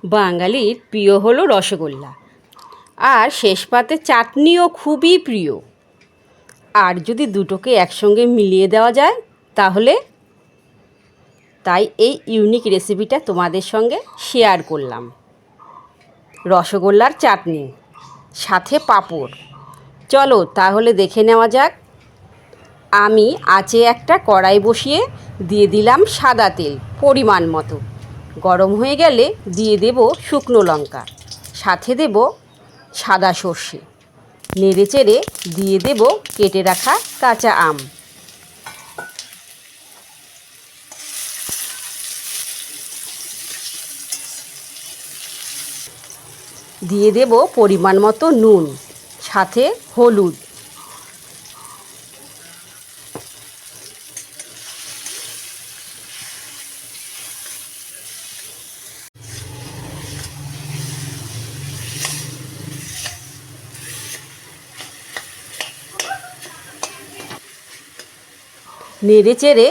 বাঙালির প্রিয় হলো রসগোল্লা, আর শেষ পাতে চাটনিও খুবই প্রিয়। আর যদি দুটোকে একসঙ্গে মিলিয়ে দেওয়া যায় তাহলে, তাই এই ইউনিক রেসিপিটা তোমাদের সঙ্গে শেয়ার করলাম। রসগোল্লার চাটনি সাথে পাঁপড়। চলো তাহলে দেখে নেওয়া যাক। আমি আঁচে একটা কড়াই বসিয়ে দিয়ে দিলাম সাদা তেল পরিমাণ মতো। গরম হয়ে গেলে দিয়ে দেব শুকনো লঙ্কা, সাথে দেব সাদা সর্ষে। নেড়ে চেড়ে দিয়ে দেব কেটে রাখা কাঁচা আম। দিয়ে দেব পরিমাণ মতো নুন, সাথে হলুদ। নেড়ে চেড়ে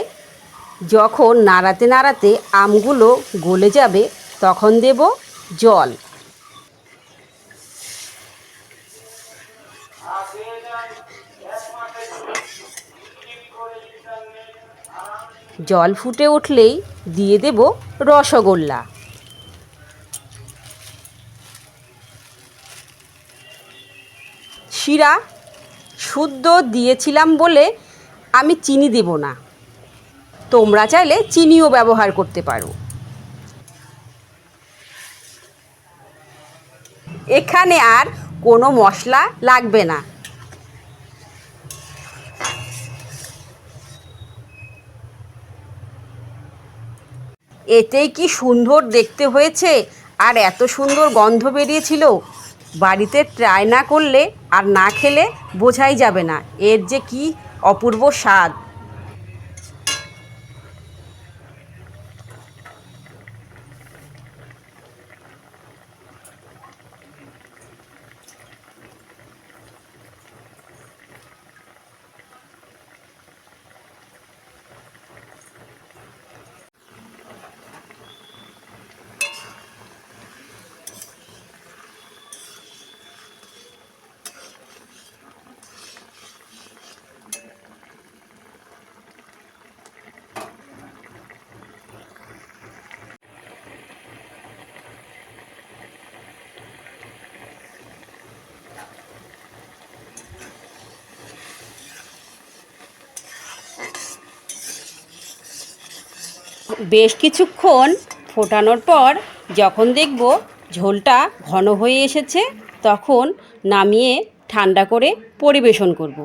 যখন নাড়াতে নাড়াতে আমগুলো গলে যাবে তখন দেব জল। জল ফুটে উঠলেই দিয়ে দেব রসগোল্লা। শিরা শুদ্ধ দিয়েছিলাম বলে আমি চিনি দেব না, তোমরা চাইলে চিনিও ব্যবহার করতে পারো। এখানে আর কোনো মশলা লাগবে না। এতেই কি সুন্দর দেখতে হয়েছে, আর এত সুন্দর গন্ধ বেরিয়েছিল। বাড়িতে ট্রাই না করলে আর না খেলে বোঝাই যাবে না এর যে কি অপূর্ব স্বাদ। বেশ কিছুক্ষণ ফোটানোর পর যখন দেখব ঝোলটা ঘন হয়ে এসেছে তখন নামিয়ে ঠান্ডা করে পরিবেশন করব।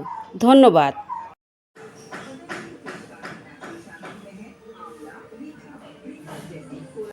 ধন্যবাদ।